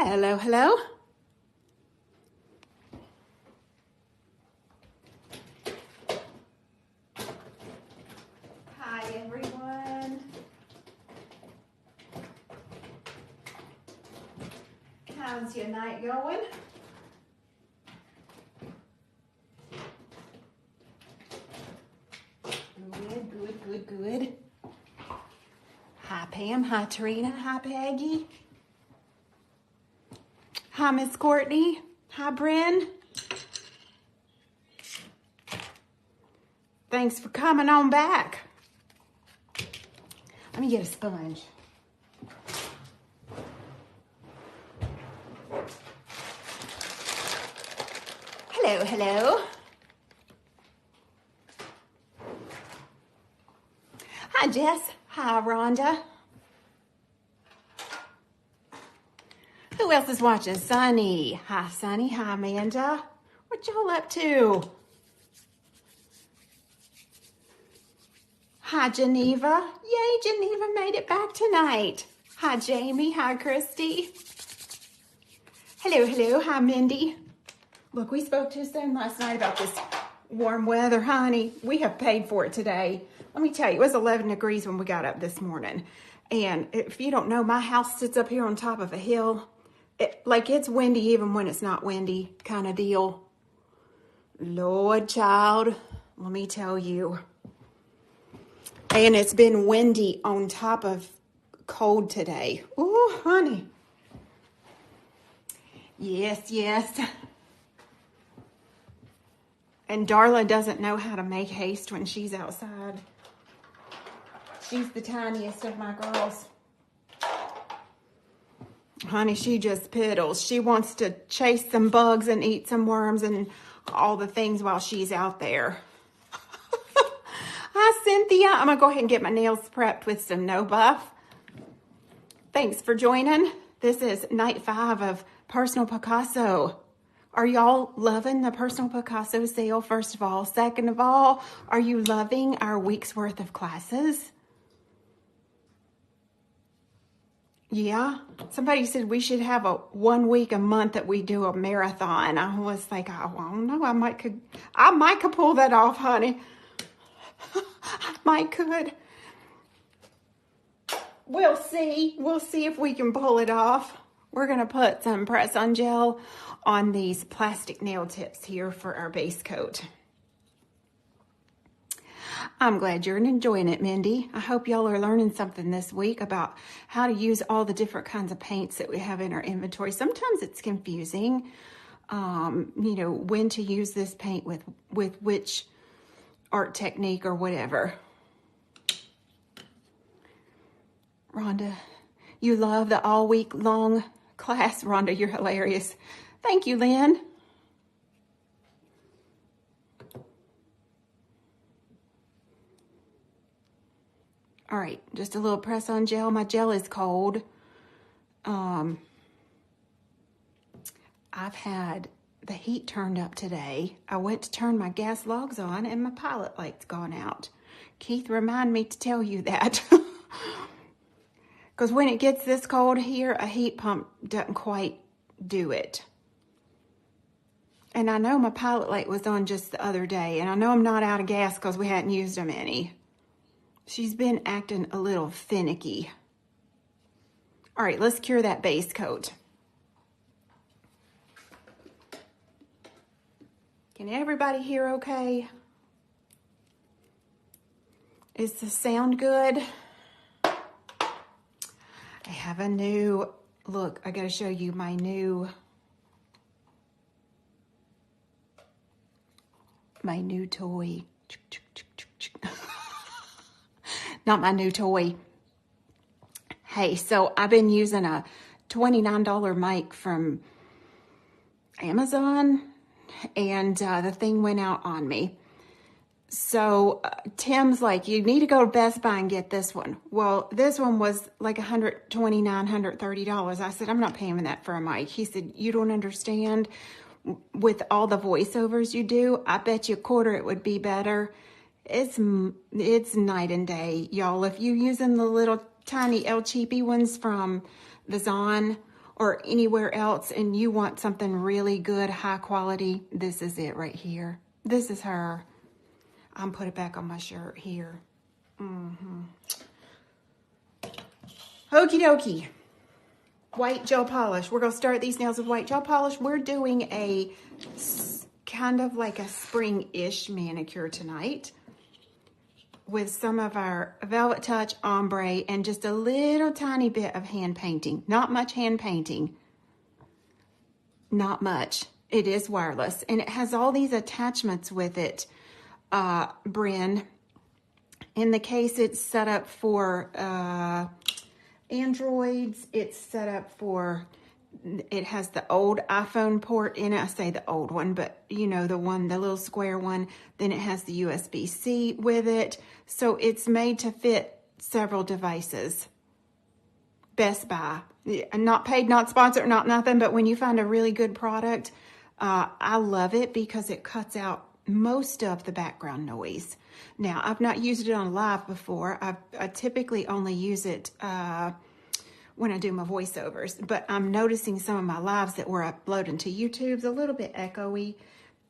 Hello, hello. Hi, everyone. How's your night going? Good. Hi, Pam. Hi, Tarina. Hi, Peggy. Hi, Miss Courtney. Hi, Bryn. Thanks for coming on back. Let me get a sponge. Hello, hello. Hi, Jess. Hi, Rhonda. Who else is watching? Sunny. Hi, Sunny. Hi, Amanda. What y'all up to? Hi, Geneva. Yay, Geneva made it back tonight. Hi, Jamie. Hi, Christy. Hello, hello. Hi, Mindy. Look, we spoke too soon last night about this warm weather, honey. We have paid for it today. Let me tell you, it was 11 degrees when we got up this morning. And if you don't know, my house sits up here on top of a hill. It's windy even when it's not windy kind of deal. Lord, child, let me tell you. And it's been windy on top of cold today. Ooh, honey. Yes. And Darla doesn't know how to make haste when she's outside. She's the tiniest of my girls. Honey, she just piddles. She wants to chase some bugs and eat some worms and all the things while she's out there. Hi, Cynthia. I'm going to go ahead and get my nails prepped with some No Buff. Thanks for joining. This is night 5 of Personal Picasso. Are y'all loving the Personal Picasso sale, first of all? Second of all, are you loving our week's worth of classes? Yeah. Somebody said we should have a 1 week a month that we do a marathon. I was like, I don't know. I might could pull that off, honey. I might could. We'll see. We'll see if we can pull it off. We're going to put some press-on gel on these plastic nail tips here for our base coat. I'm glad you're enjoying it, Mindy. I hope y'all are learning something this week about how to use all the different kinds of paints that we have in our inventory. Sometimes it's confusing, when to use this paint with which art technique or whatever. Rhonda, you love the all week long class. Rhonda, you're hilarious. Thank you, Lynn. All right, just a little press-on gel. My gel is cold. I've had the heat turned up today. I went to turn my gas logs on and my pilot light's gone out. Keith, remind me to tell you that. Because when it gets this cold here, a heat pump doesn't quite do it. And I know my pilot light was on just the other day, and I know I'm not out of gas because we hadn't used them any. She's been acting a little finicky. All right, let's cure that base coat. Can everybody hear okay? Is the sound good? I have a new, look, I gotta show you my new toy. Not my new toy. Hey, so I've been using a $29 mic from Amazon, and the thing went out on me. So Tim's like, you need to go to Best Buy and get this one. Well, this one was like $129, $130. I said, I'm not paying that for a mic. He said, you don't understand. With all the voiceovers you do, I bet you a quarter it would be better. It's night and day, y'all. If you're using the little tiny El Cheapy ones from Vizon, or anywhere else and you want something really good, high quality, this is it right here. This is her. I'm put it back on my shirt here. Okie dokie. White gel polish. We're going to start these nails with white gel polish. We're doing a kind of like a spring-ish manicure tonight with some of our Velvet Touch ombre and just a little tiny bit of hand painting. Not much hand painting. Not much. It is wireless and it has all these attachments with it, Bryn. In the case, it's set up for Androids. It's set up for, it has the old iPhone port in it. I say the old one, but you know, the one, the little square one. Then it has the USB-C with it. So it's made to fit several devices. Best Buy. Not paid, not sponsored, not nothing, but when you find a really good product, I love it because it cuts out most of the background noise. Now, I've not used it on live before. I typically only use it when I do my voiceovers, but I'm noticing some of my lives that we're uploading to YouTube's a little bit echoey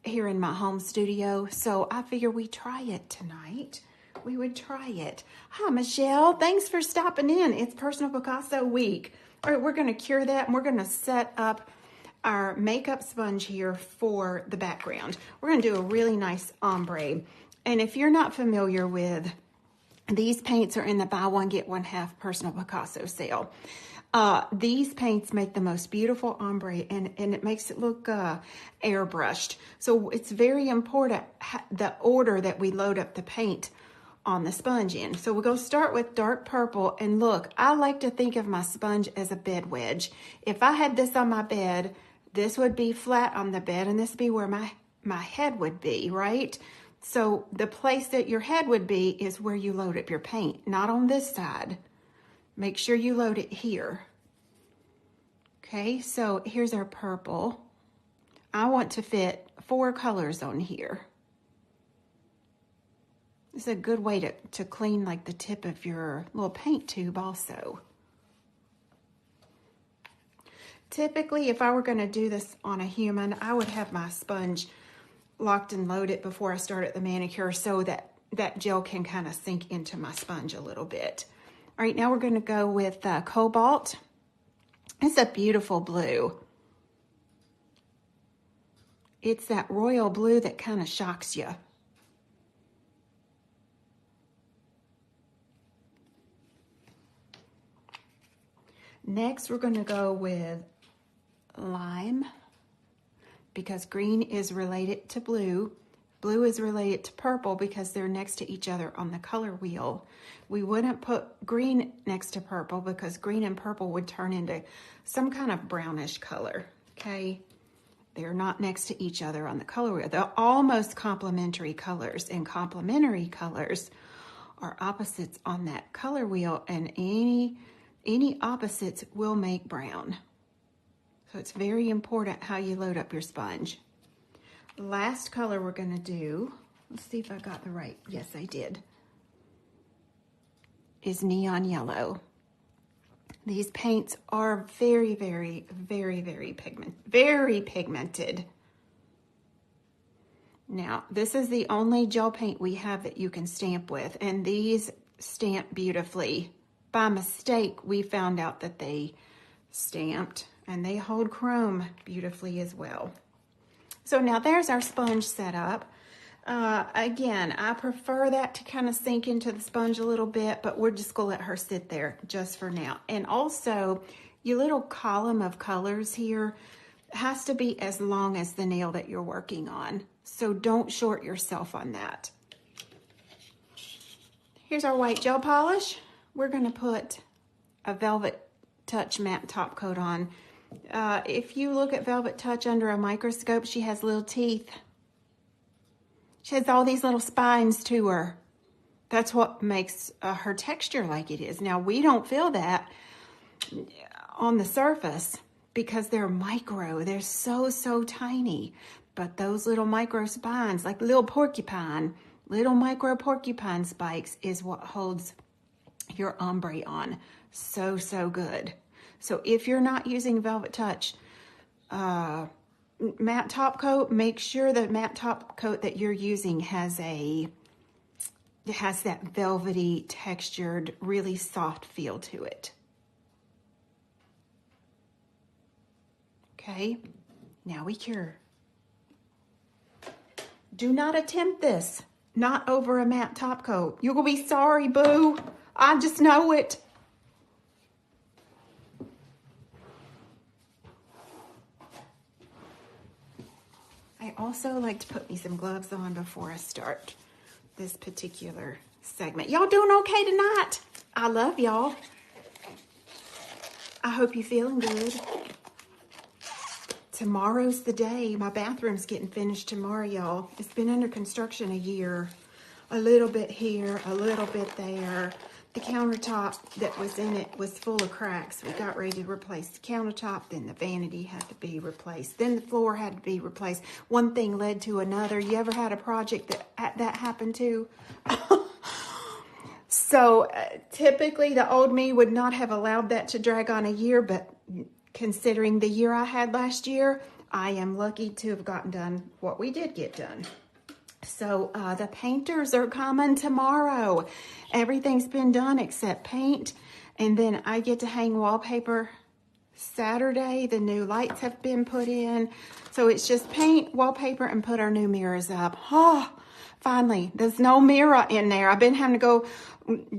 here in my home studio, so I figure we try it tonight. We would try it. Hi, Michelle. Thanks for stopping in. It's Personal Picasso Week. All right, we're going to cure that, and we're going to set up our makeup sponge here for the background. We're going to do a really nice ombre. And if you're not familiar with, these paints are in the buy one, get one half Personal Picasso sale. These paints make the most beautiful ombre and it makes it look airbrushed. So it's very important the order that we load up the paint on the sponge in. So we'll go start with dark purple, and look, I like to think of my sponge as a bed wedge. If I had this on my bed, this would be flat on the bed and this would be where my head would be, right? So the place that your head would be is where you load up your paint, not on this side. Make sure you load it here. Okay, so here's our purple. I want to fit 4 colors on here. This is a good way to clean like the tip of your little paint tube also. Typically, if I were going to do this on a human, I would have my sponge locked and loaded before I started the manicure so that that gel can kind of sink into my sponge a little bit. All right, now we're going to go with Cobalt. It's a beautiful blue. It's that royal blue that kind of shocks you. Next, we're going to go with Lime, because green is related to blue. Blue is related to purple because they're next to each other on the color wheel. We wouldn't put green next to purple because green and purple would turn into some kind of brownish color, okay? They're not next to each other on the color wheel. They're almost complementary colors, and complementary colors are opposites on that color wheel, and any opposites will make brown. So it's very important how you load up your sponge. Last color we're going to do, let's see if I got the right, yes I did, is Neon Yellow. These paints are very, very, very, very pigmented. Now, this is the only gel paint we have that you can stamp with, and these stamp beautifully. By mistake, we found out that they stamped, and they hold chrome beautifully as well. So now there's our sponge set up. Again, I prefer that to kind of sink into the sponge a little bit, but we're just gonna let her sit there just for now. And also, your little column of colors here has to be as long as the nail that you're working on. So don't short yourself on that. Here's our white gel polish. We're gonna put a Velvet Touch matte top coat on. If you look at Velvet Touch under a microscope, she has little teeth. She has all these little spines to her. That's what makes her texture like it is. Now, we don't feel that on the surface because they're micro. They're so, so tiny. But those little micro spines, like little porcupine, little micro porcupine spikes is what holds your ombre on so, so good. So if you're not using Velvet Touch matte top coat, make sure the matte top coat that you're using has that velvety, textured, really soft feel to it. Okay, now we cure. Do not attempt this, not over a matte top coat. You're gonna be sorry, boo. I just know it. I also like to put me some gloves on before I start this particular segment. Y'all doing okay tonight? I love y'all. I hope you're feeling good. Tomorrow's the day. My bathroom's getting finished tomorrow, y'all. It's been under construction a year. A little bit here, a little bit there. The countertop that was in it was full of cracks. We got ready to replace the countertop, then the vanity had to be replaced, then the floor had to be replaced. One thing led to another. You ever had a project that happened to? So typically the old me would not have allowed that to drag on a year, but considering the year I had last year, I am lucky to have gotten done what we did get done. So the painters are coming tomorrow. Everything's been done except paint. And then I get to hang wallpaper Saturday. The new lights have been put in. So it's just paint, wallpaper, and put our new mirrors up. Oh, finally, there's no mirror in there. I've been having to go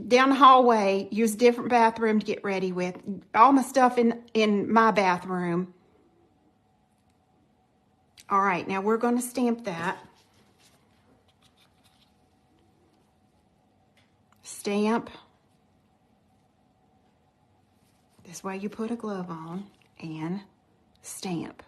down the hallway, use a different bathroom to get ready with. All my stuff in my bathroom. All right, now we're going to stamp that. Stamp. This way you put a glove on and stamp.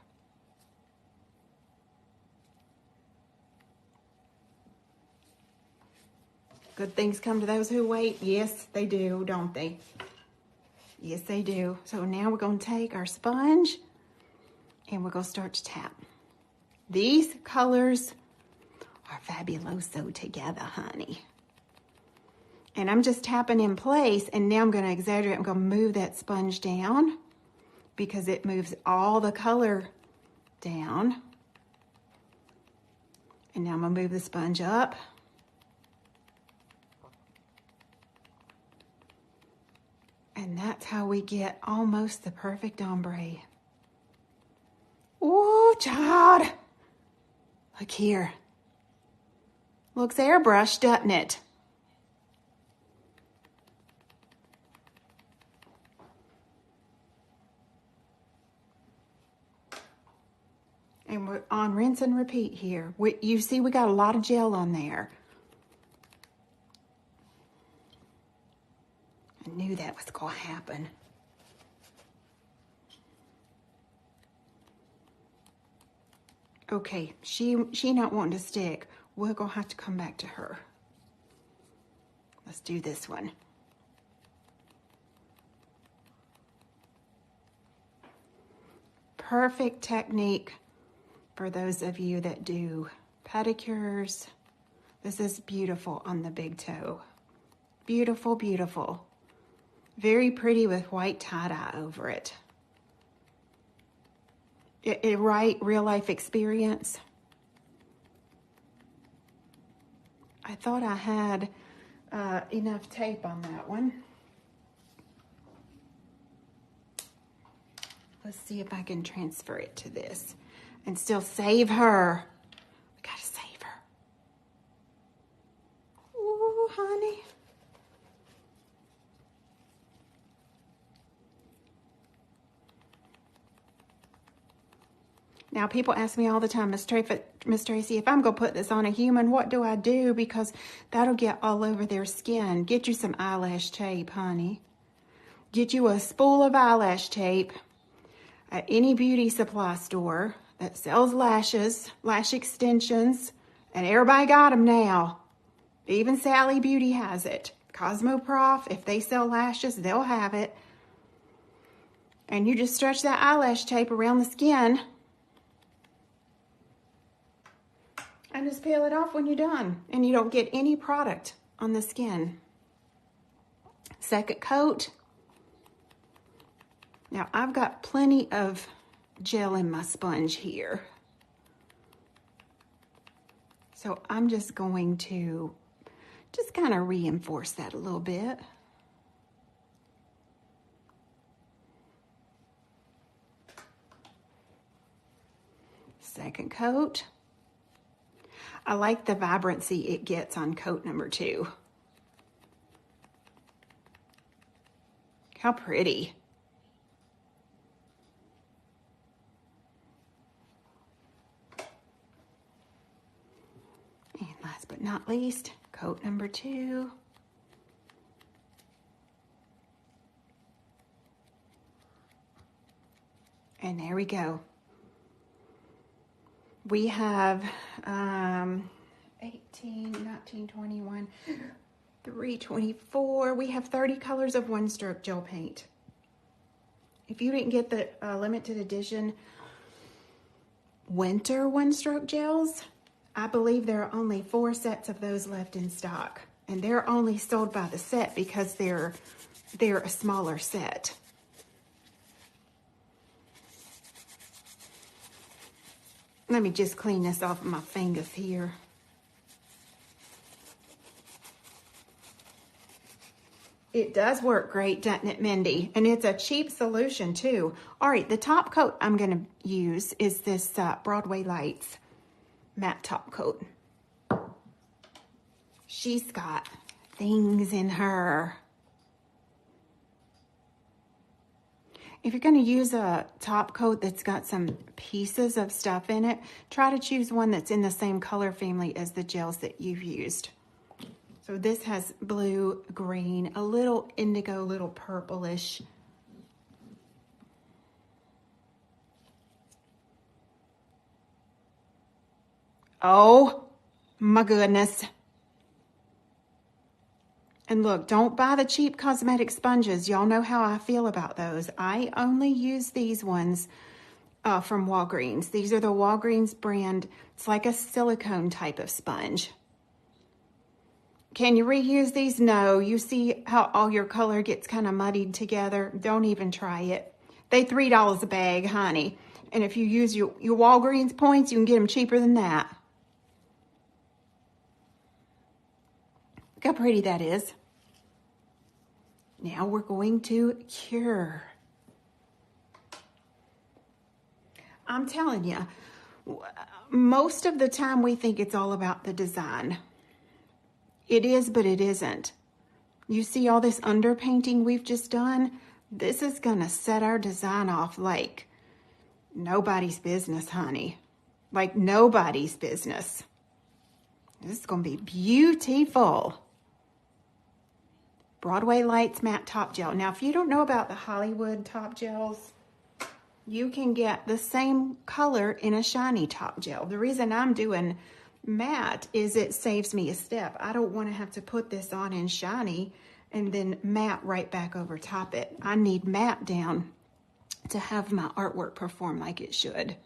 Good things come to those who wait. Yes, they do, don't they? Yes, they do. So now we're going to take our sponge and we're going to start to tap. These colors are fabuloso together, honey. And I'm just tapping in place, and now I'm going to exaggerate. I'm going to move that sponge down because it moves all the color down. And now I'm going to move the sponge up. And that's how we get almost the perfect ombre. Ooh, child. Look here. Looks airbrushed, doesn't it? And we're on rinse and repeat here. You see we got a lot of gel on there. I knew that was going to happen. Okay, she not wanting to stick. We're going to have to come back to her. Let's do this one. Perfect technique for those of you that do pedicures. This is beautiful on the big toe. Beautiful, beautiful. Very pretty with white tie-dye over it. Right, real life experience. I thought I had enough tape on that one. Let's see if I can transfer it to this and still save her. We gotta save her. Ooh, honey. Now, people ask me all the time, Miss Tracy, if I'm going to put this on a human, what do I do? Because that'll get all over their skin. Get you some eyelash tape, honey. Get you a spool of eyelash tape at any beauty supply store that sells lashes, lash extensions, and everybody got them now. Even Sally Beauty has it. Cosmoprof, if they sell lashes, they'll have it. And you just stretch that eyelash tape around the skin and just peel it off when you're done. And you don't get any product on the skin. Second coat. Now I've got plenty of gel in my sponge here. So I'm just going to just kind of reinforce that a little bit. Second coat. I like the vibrancy it gets on coat number 2. How pretty. And last but not least, coat number 2. And there we go. We have 18, 19, 21, 3, 24. We have 30 colors of one-stroke gel paint. If you didn't get the limited edition winter one-stroke gels, I believe there are only 4 sets of those left in stock. And they're only sold by the set because they're a smaller set. Let me just clean this off of my fingers here. It does work great, doesn't it, Mindy? And it's a cheap solution too. All right, the top coat I'm gonna use is this Broadway Lights matte top coat. She's got things in her. If you're going to use a top coat that's got some pieces of stuff in it, try to choose one that's in the same color family as the gels that you've used. So this has blue, green, a little indigo, a little purplish. Oh my goodness. And look, don't buy the cheap cosmetic sponges. Y'all know how I feel about those. I only use these ones from Walgreens. These are the Walgreens brand. It's like a silicone type of sponge. Can you reuse these? No. You see how all your color gets kind of muddied together? Don't even try it. They $3 a bag, honey. And if you use your Walgreens points, you can get them cheaper than that. Look how pretty that is. Now we're going to cure. I'm telling you, most of the time we think it's all about the design. It is, but it isn't. You see all this underpainting we've just done? This is gonna set our design off like nobody's business, honey. Like nobody's business. This is gonna be beautiful. Broadway Lights Matte Top Gel. Now, if you don't know about the Hollywood top gels, you can get the same color in a shiny top gel. The reason I'm doing matte is it saves me a step. I don't want to have to put this on in shiny and then matte right back over top it. I need matte down to have my artwork perform like it should.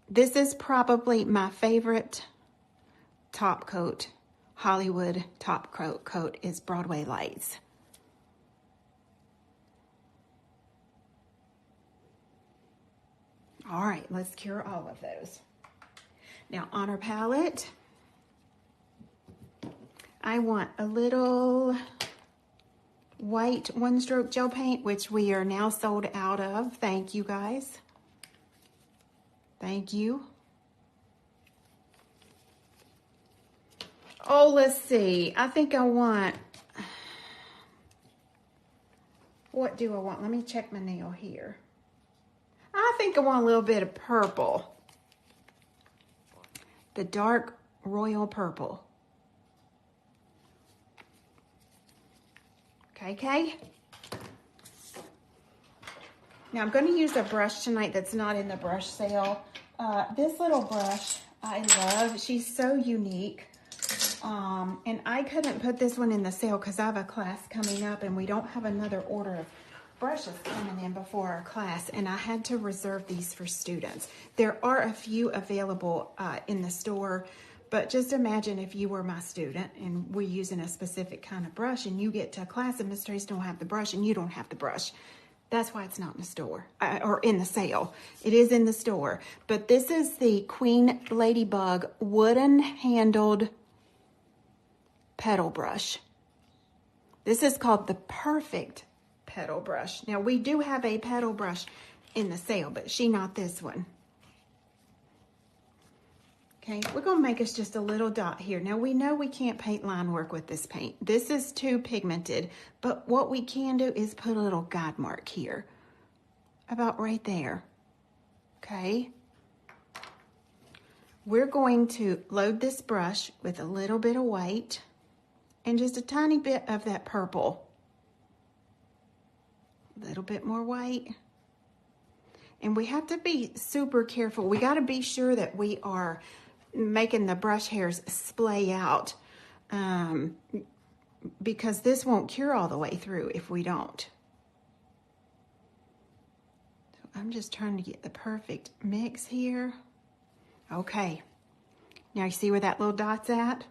This is probably my favorite top coat. Hollywood top coat is Broadway Lights. All right, let's cure all of those. Now on our palette, I want a little white one-stroke gel paint, which we are now sold out of. Thank you, guys. Thank you. Oh, let's see. I think I want, what do I want? Let me check my nail here. I think I want a little bit of purple. The dark royal purple. Okay. Now I'm going to use a brush tonight that's not in the brush sale. This little brush I love. She's so unique. And I couldn't put this one in the sale because I have a class coming up and we don't have another order of brushes coming in before our class, and I had to reserve these for students. There are a few available in the store, But just imagine if you were my student and we're using a specific kind of brush and you get to a class and Miss Trace don't have the brush and you don't have the brush. That's why it's not in the store or in the sale. It is in the store. But this is the Queen Ladybug wooden handled petal brush. This is called the Perfect Petal Brush. Now we do have a petal brush in the sale, but she not this one. Okay, we're gonna make us just a little dot here. Now we know we can't paint line work with this paint. This is too pigmented, but what we can do is put a little guide mark here, about right there, okay? We're going to load this brush with a little bit of white and just a tiny bit of that purple. A little bit more white. And we have to be super careful. We gotta be sure that we are making the brush hairs splay out because this won't cure all the way through if we don't. So I'm just trying to get the perfect mix here. Okay, now you see where that little dot's at?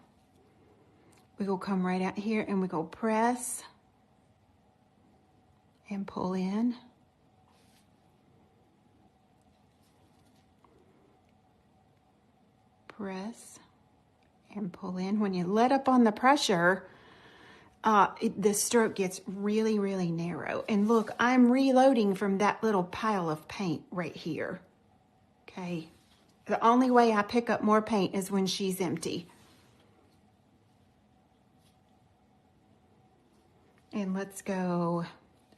We go come right out here and we go press and pull in. Press and pull in. When you let up on the pressure, the stroke gets really, really narrow. And look, I'm reloading from that little pile of paint right here. Okay. The only way I pick up more paint is when she's empty. And let's go,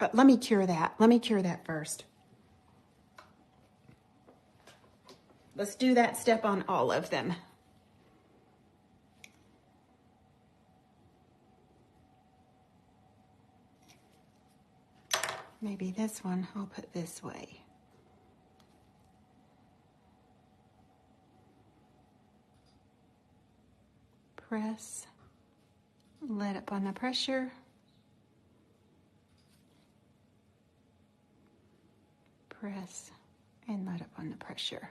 let me cure that. Let me cure that first. Let's do that step on all of them. Maybe this one I'll put this way. Press, let up on the pressure. Press and let up on the pressure.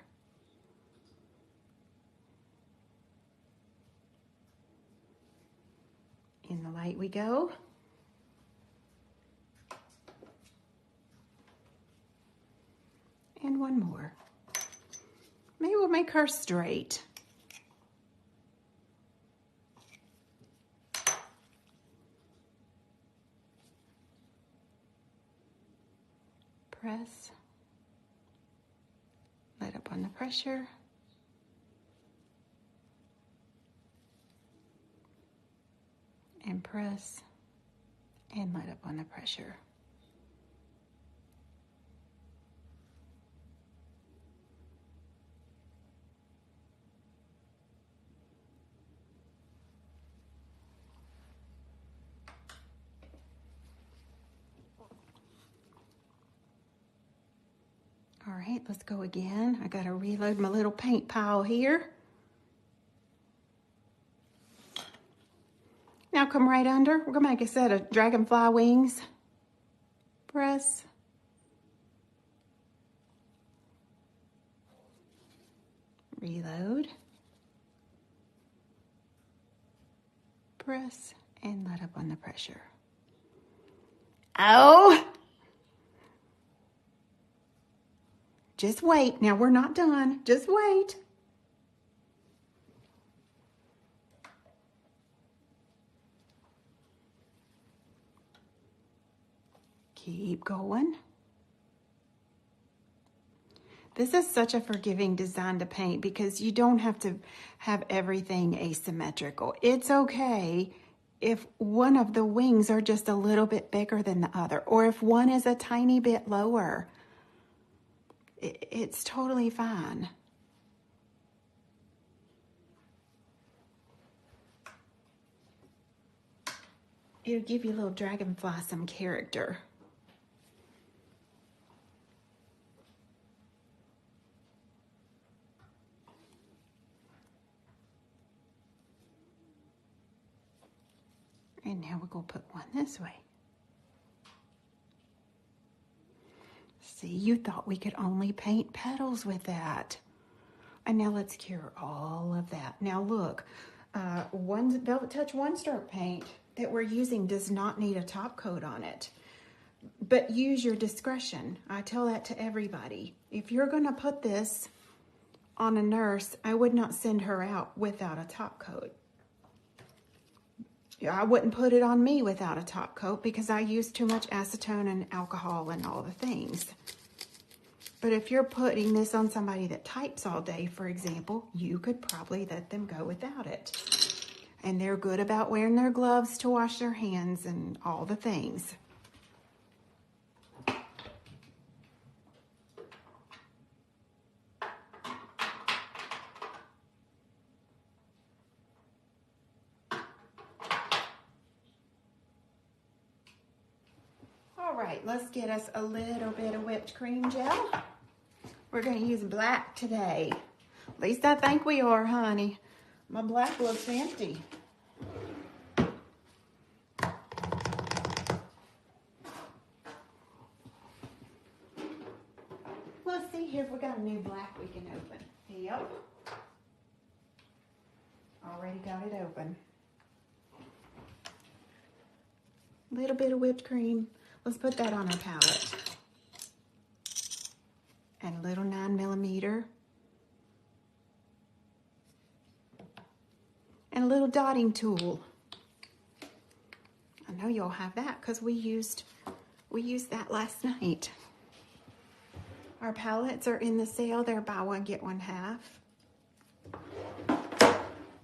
In the light we go. And one more. Maybe we'll make her straight. Press. Let up on the pressure. And press and let up on the pressure. All right, let's go again. I gotta reload my little paint pile here. Now come right under. We're gonna make a set of dragonfly wings. Press. Reload. Press and let up on the pressure. Oh! Just wait. Now we're not done. Just wait. Keep going. This is such a forgiving design to paint because you don't have to have everything asymmetrical. It's okay if one of the wings are just a little bit bigger than the other, or if one is a tiny bit lower. It's totally fine. It'll give your little dragonfly some character. And now we're going to put one this way. See, you thought we could only paint petals with that. And now let's cure all of that. Now look, Velvet Touch One Stroke paint that we're using does not need a top coat on it. But use your discretion. I tell that to everybody. If you're going to put this on a nurse, I would not send her out without a top coat. I wouldn't put it on me without a top coat because I use too much acetone and alcohol and all the things. But if you're putting this on somebody that types all day, for example, you could probably let them go without it. And they're good about wearing their gloves to wash their hands and all the things. All right, let's get us a little bit of whipped cream gel. We're going to use black today. At least I think we are, honey. My black looks empty. Let's see here if we got a new black we can open. Yep. Already got it open. A little bit of whipped cream. Let's put that on our palette. And a little 9mm. And a little dotting tool. I know you'll have that because we used that last night. Our palettes are in the sale. They're buy one, get one half.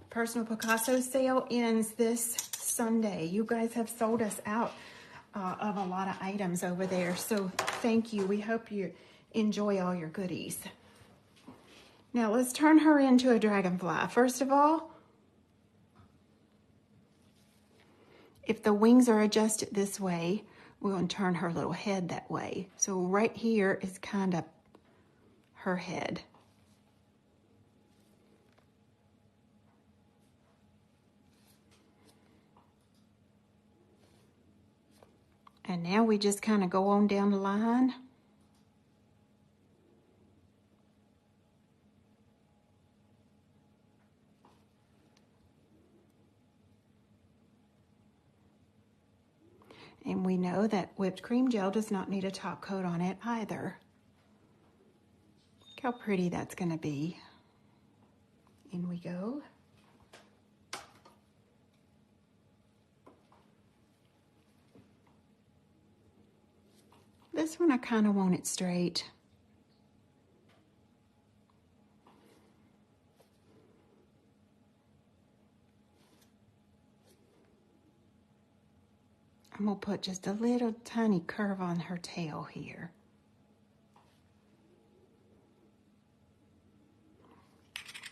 Personal Picasso sale ends this Sunday. You guys have sold us out of a lot of items over there. So thank you. We hope you enjoy all your goodies. Now let's turn her into a dragonfly. First of all, if the wings are adjusted this way, we're going to turn her little head that way. So right here is kind of her head. And now we just kind of go on down the line. And we know that whipped cream gel does not need a top coat on it either. Look how pretty that's going to be. In we go. This one I kind of want it straight. I'm going to put just a little tiny curve on her tail here.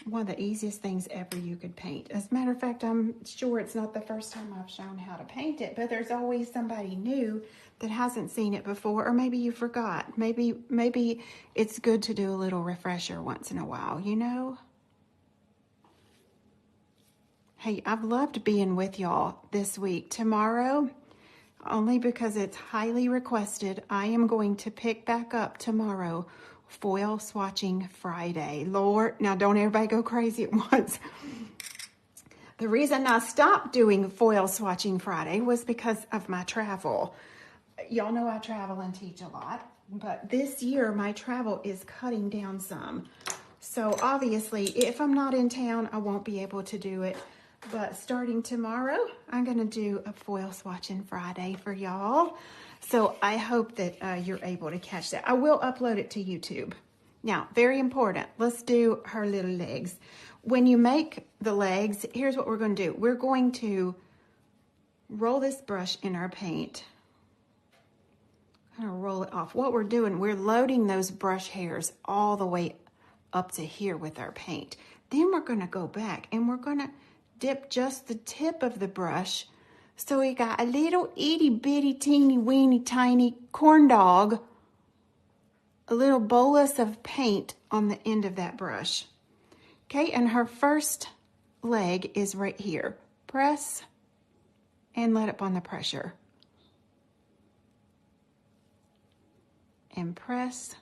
One of the easiest things ever you could paint. As a matter of fact, I'm sure it's not the first time I've shown how to paint it, but there's always somebody new that hasn't seen it before, or maybe you forgot. Maybe it's good to do a little refresher once in a while, you know? Hey, I've loved being with y'all this week. Tomorrow, only because it's highly requested, I am going to pick back up tomorrow Foil Swatching Friday. Lord, now don't everybody go crazy at once. The reason I stopped doing Foil Swatching Friday was because of my travel. Y'all know I travel and teach a lot, but this year my travel is cutting down some. So obviously, if I'm not in town, I won't be able to do it. But starting tomorrow, I'm going to do a Foil Swatching Friday for y'all. So I hope that you're able to catch that. I will upload it to YouTube. Now, very important, let's do her little legs. When you make the legs, here's what we're going to do. We're going to roll this brush in our paint. Kind of roll it off. What we're doing, we're loading those brush hairs all the way up to here with our paint. Then we're going to go back and we're going to dip just the tip of the brush. So we got a little itty bitty teeny weeny tiny corn dog, a little bolus of paint on the end of that brush. Okay, and her first leg is right here. Press and let up on the pressure. And press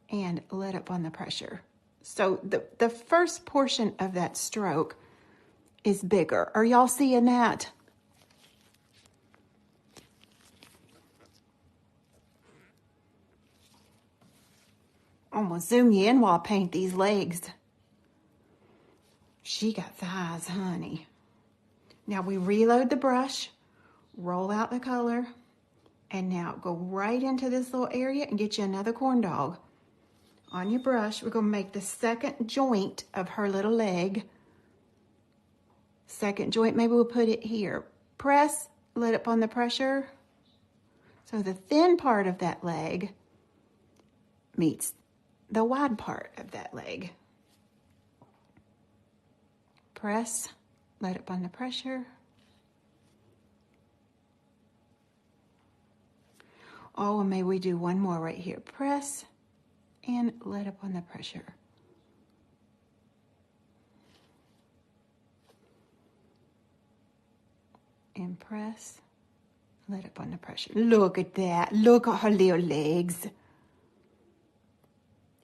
and let up on the pressure. So the first portion of that stroke is bigger. Are y'all seeing that? I'm gonna zoom you in while I paint these legs. She got thighs, honey. Now we reload the brush, roll out the color, and now go right into this little area and get you another corn dog. On your brush, we're gonna make the second joint of her little leg. Second joint, maybe we'll put it here. Press, let up on the pressure. So the thin part of that leg meets the wide part of that leg. Press, let up on the pressure. Oh, and maybe we do one more right here. Press and let up on the pressure. And press, let up on the pressure. Look at that. Look at her little legs.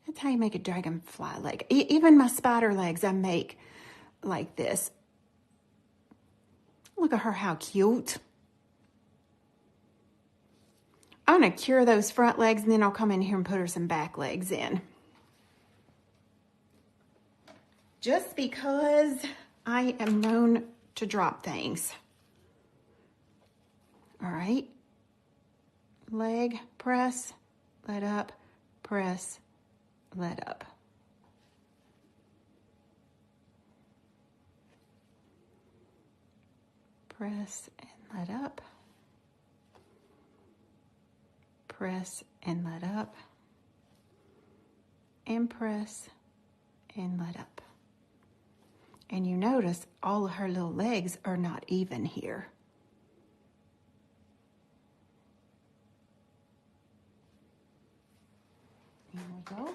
That's how you make a dragonfly leg. Even my spider legs I make like this. Look at her, how cute. I'm gonna cure those front legs and then I'll come in here and put her some back legs in. Just because I am known to drop things. All right. Leg, press, let up, press, let up. Press and let up. Press and let up. And press and let up. And you notice all of her little legs are not even here. Here we go.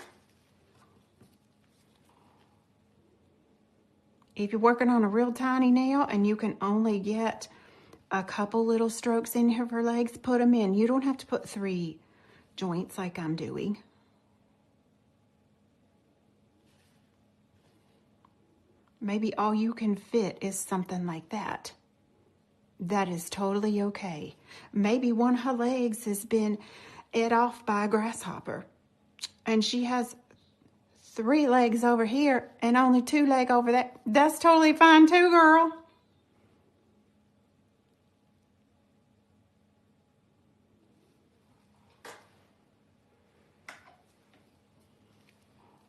If you're working on a real tiny nail and you can only get a couple little strokes in here for legs, put them in. You don't have to put 3 joints like I'm doing. Maybe all you can fit is something like that. That is totally okay. Maybe one of her legs has been ate off by a grasshopper and she has 3 legs over here and only 2 legs over there. That's totally fine too, girl.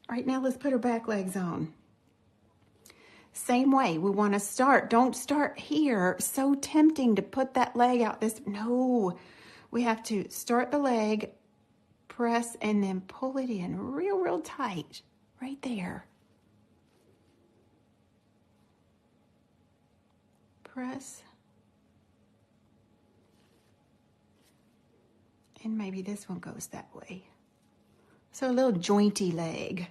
All right, now let's put her back legs on. Same way, we want to start. Don't start here. So tempting to put that leg out this. No, we have to start the leg, press, and then pull it in real, real tight. Right there. Press. And maybe this one goes that way. So a little jointy leg.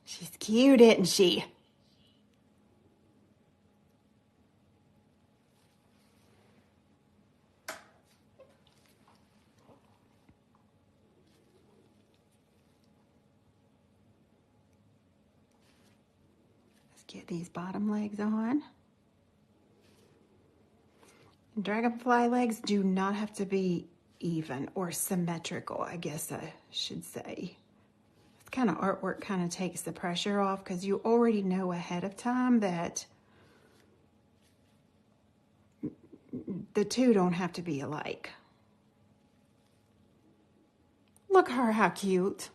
She's cute, isn't she? Let's get these bottom legs on. Dragonfly legs do not have to be even or symmetrical, I guess I should say. This kind of artwork kind of takes the pressure off because you already know ahead of time that the 2 don't have to be alike. Look at her, how cute.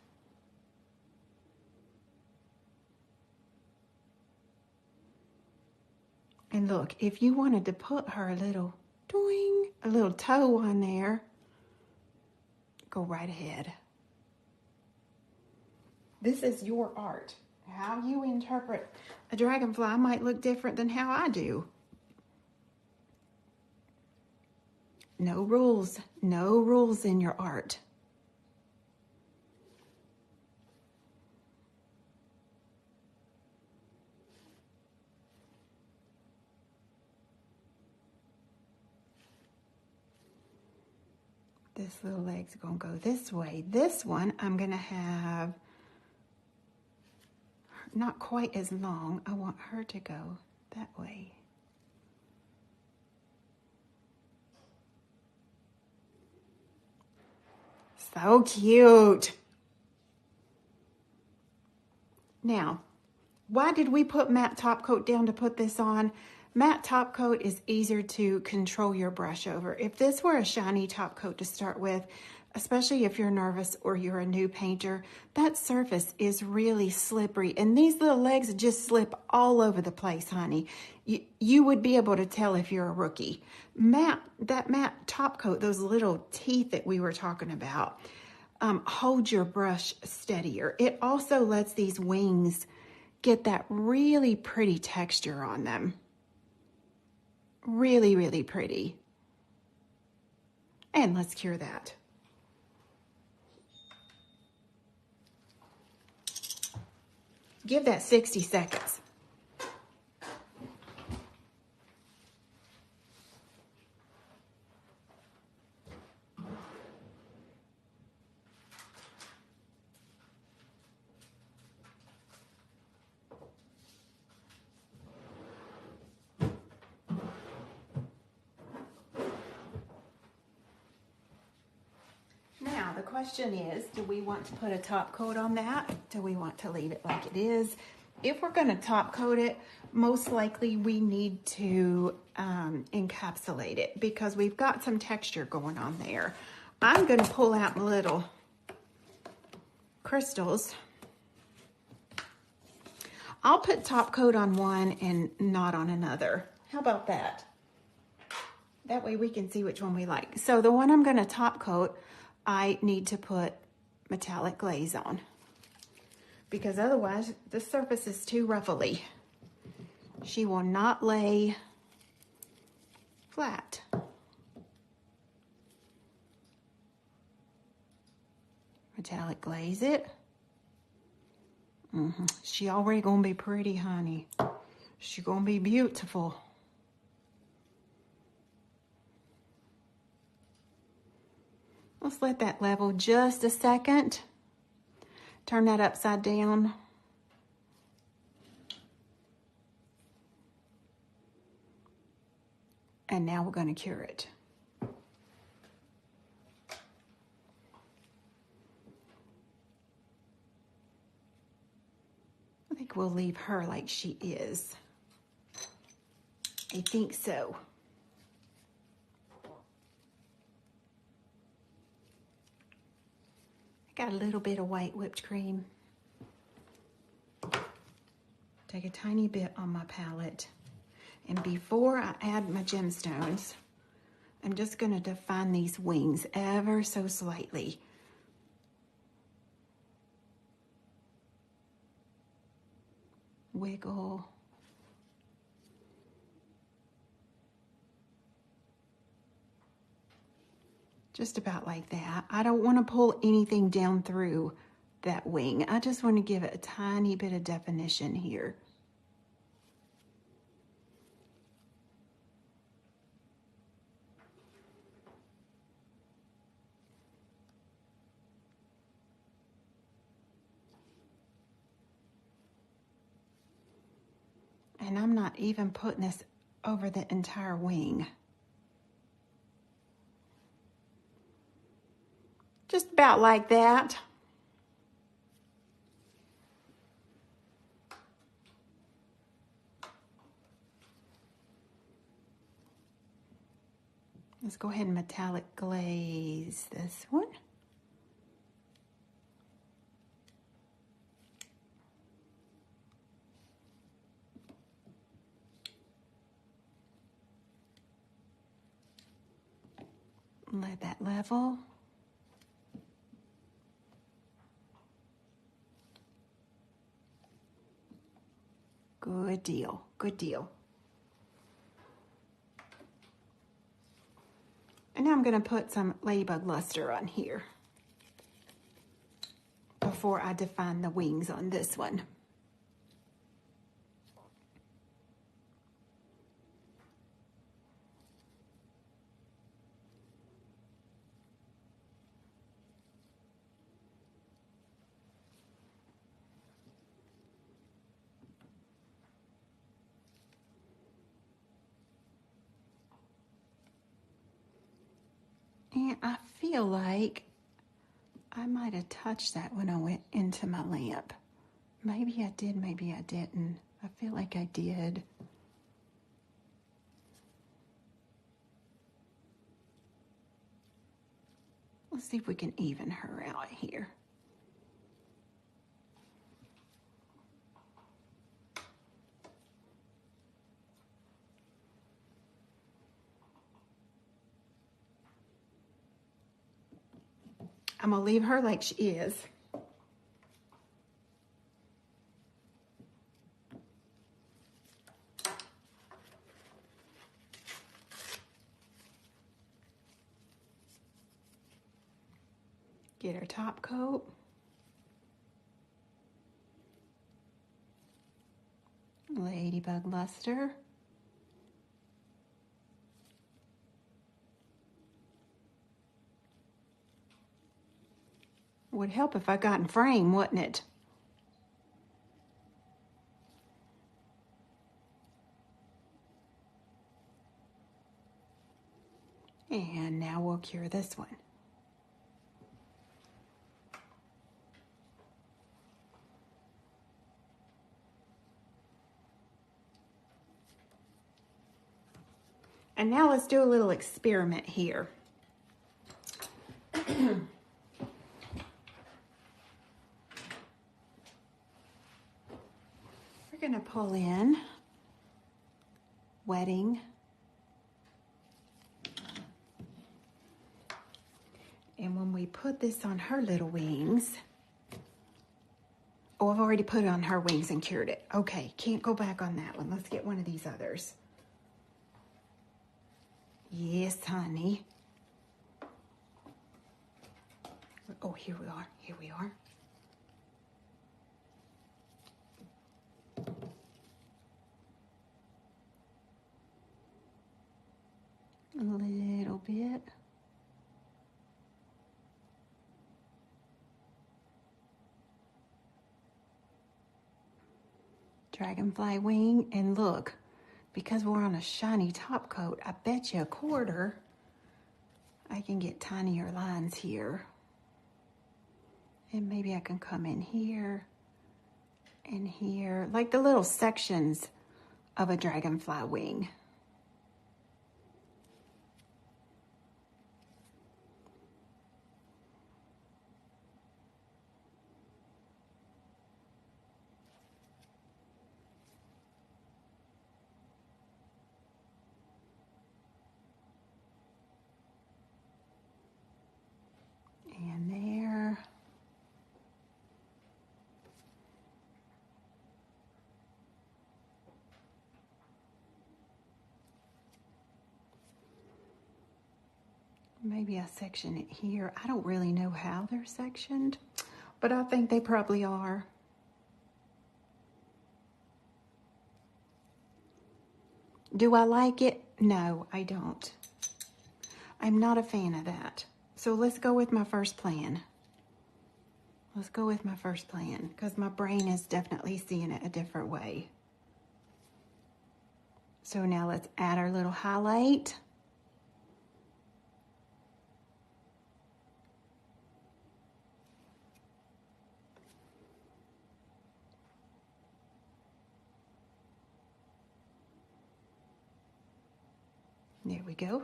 And look, if you wanted to put her a little doing, a little toe on there, go right ahead. This is your art. How you interpret a dragonfly might look different than how I do. No rules. No rules in your art. This little leg's gonna go this way. This one, I'm gonna have not quite as long. I want her to go that way. So cute. Now, why did we put matte top coat down to put this on? Matte top coat is easier to control your brush over. If this were a shiny top coat to start with, especially if you're nervous or you're a new painter, that surface is really slippery. And these little legs just slip all over the place, honey. You would be able to tell if you're a rookie. That matte top coat, those little teeth that we were talking about, hold your brush steadier. It also lets these wings get that really pretty texture on them. Really, really pretty. And let's cure that. Give that 60 seconds. Now, the question is, do we want to put a top coat on that? Do we want to leave it like it is? If we're going to top coat it, most likely we need to encapsulate it because we've got some texture going on there. I'm going to pull out my little crystals. I'll put top coat on one and not on another. How about that? That way we can see which one we like. So the one I'm going to top coat, I need to put metallic glaze on because otherwise the surface is too ruffly. She will not lay flat. Metallic glaze it. She already gonna be pretty, honey. She gonna be beautiful. Let's let that level just a second. Turn that upside down. And now we're going to cure it. I think we'll leave her like she is. I think so. Got a little bit of white whipped cream. Take a tiny bit on my palette. And before I add my gemstones, I'm just going to define these wings ever so slightly. Wiggle. Just about like that. I don't want to pull anything down through that wing. I just want to give it a tiny bit of definition here. And I'm not even putting this over the entire wing. Just about like that. Let's go ahead and metallic glaze this one. Let that level. Good deal, good deal. And now I'm going to put some Ladybug Luster on here before I define the wings on this one. And I feel like I might have touched that when I went into my lamp. Maybe I did, maybe I didn't. I feel like I did. Let's see if we can even her out here. I'm gonna leave her like she is. Get her top coat. Ladybug Luster. Would help if I got in frame, wouldn't it? And now we'll cure this one. And now let's do a little experiment here. We're gonna pull in Wedding. And when we put this on her little wings, oh, I've already put it on her wings and cured it. Okay, can't go back on that one. Let's get one of these others. Yes, honey. Oh, here we are. Here we are. A little bit. Dragonfly wing, and look, because we're on a shiny top coat, I bet you a quarter I can get tinier lines here. And maybe I can come in here and here, like the little sections of a dragonfly wing. And there. Maybe I section it here. I don't really know how they're sectioned, but I think they probably are. Do I like it? No, I don't. I'm not a fan of that. So let's go with my first plan. Let's go with my first plan because my brain is definitely seeing it a different way. So now let's add our little highlight. There we go.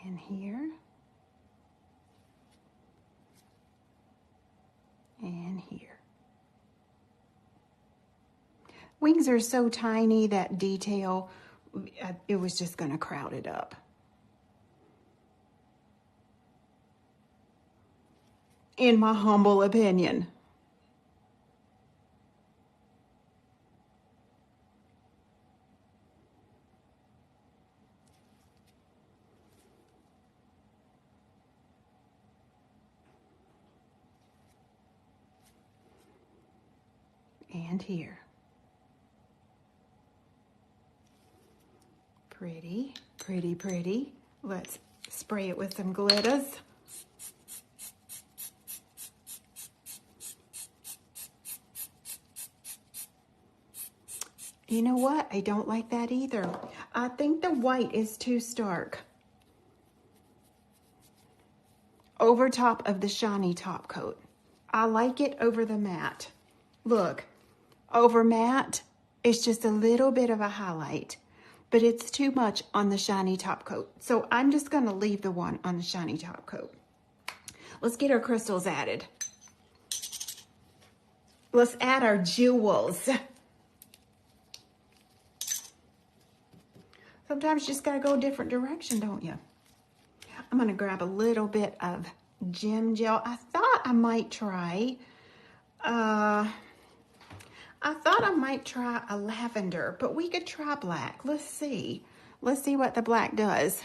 And here. And here. Wings are so tiny that detail, it was just going to crowd it up. In my humble opinion. and here. Pretty, pretty, pretty. Let's spray it with some glitters. You know what? I don't like that either. I think the white is too stark. Over top of the shiny top coat. I like it over the matte. Look, over matte, it's just a little bit of a highlight, but it's too much on the shiny top coat. So I'm just gonna leave the one on the shiny top coat. Let's get our crystals added. Let's add our jewels. Sometimes you just gotta go a different direction, don't you? I'm gonna grab a little bit of gem gel. I thought I might try a lavender, but we could try black. Let's see. Let's see what the black does.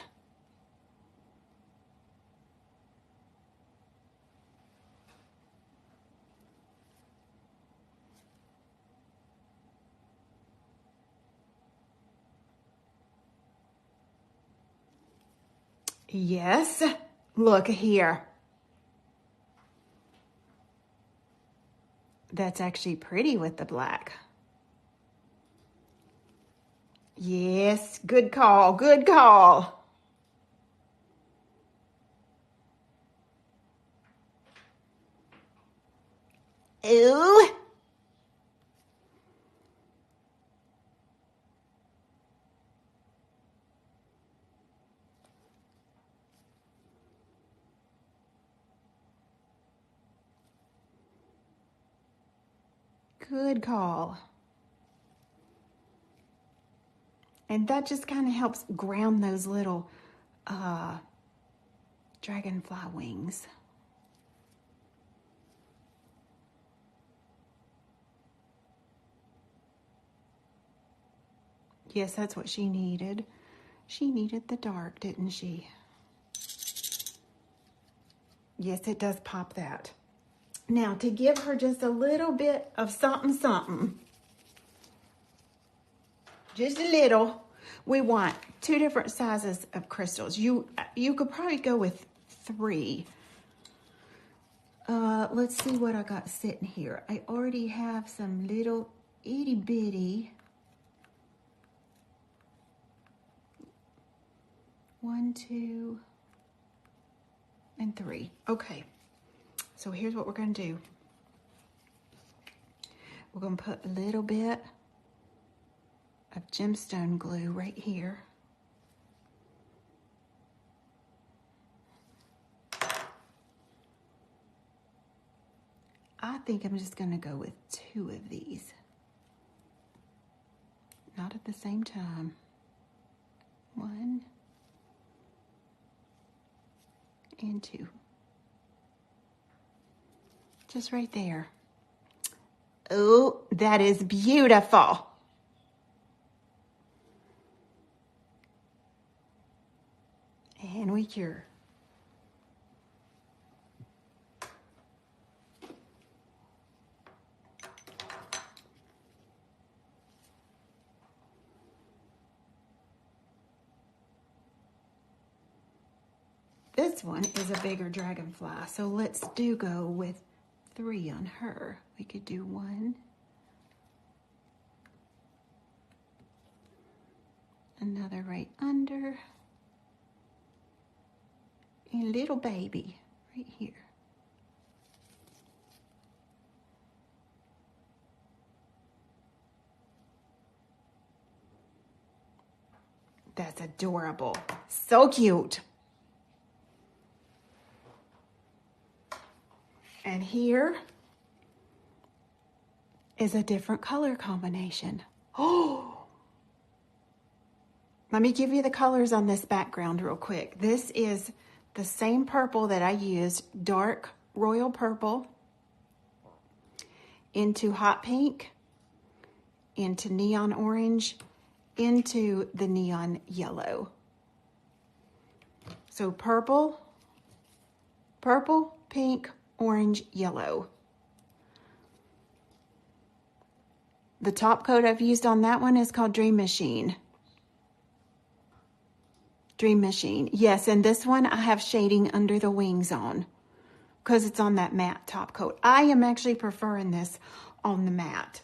Yes, look here. That's actually pretty with the black. Yes, good call, good call. Ooh. Good call. And that just kind of helps ground those little dragonfly wings. Yes, that's what she needed. She needed the dark, didn't she? Yes, it does pop that. Now, to give her just a little bit of something, something, just a little, we want 2 different sizes of crystals. You could probably go with 3. Let's see what I got sitting here. I already have some little itty bitty. 1, 2, and 3. Okay, so here's what we're gonna do. We're gonna put a little bit of gemstone glue right here. I think I'm just gonna go with 2 of these. Not at the same time. 1 and 2. Just right there. Oh, that is beautiful. And we cure. This one is a bigger dragonfly, so let's go with 3 on her. We could do 1. Another right under. And little baby right here. That's adorable. So cute. And here is a different color combination. Oh! Let me give you the colors on this background real quick. This is the same purple that I used, dark royal purple, into hot pink, into neon orange, into the neon yellow. So purple, pink, orange, yellow. The top coat I've used on that one is called Dream Machine. Dream Machine. Yes, and this one I have shading under the wings on because it's on that matte top coat. I am actually preferring this on the matte.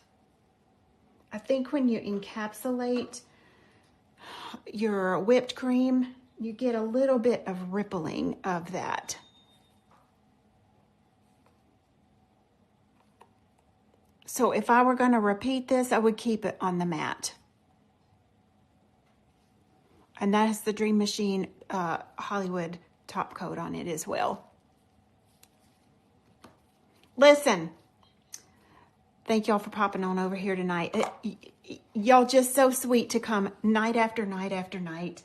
I think when you encapsulate your whipped cream, you get a little bit of rippling of that. So if I were going to repeat this, I would keep it on the matte. And that is the Dream Machine Hollywood top coat on it as well. Listen, thank y'all for popping on over here tonight. Y'all just so sweet to come night after night after night.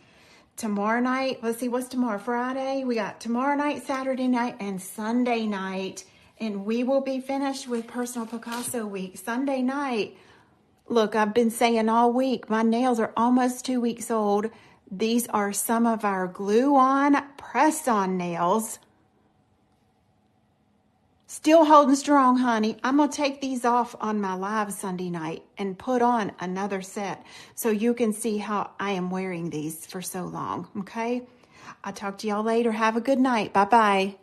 Tomorrow night, let's see, what's tomorrow? Friday? We got tomorrow night, Saturday night, and Sunday night. And we will be finished with Personal Picasso Week. Sunday night. Look, I've been saying all week, my nails are almost 2 weeks old. These are some of our glue-on, press-on nails. Still holding strong, honey. I'm going to take these off on my live Sunday night and put on another set so you can see how I am wearing these for so long, okay? I'll talk to y'all later. Have a good night. Bye-bye.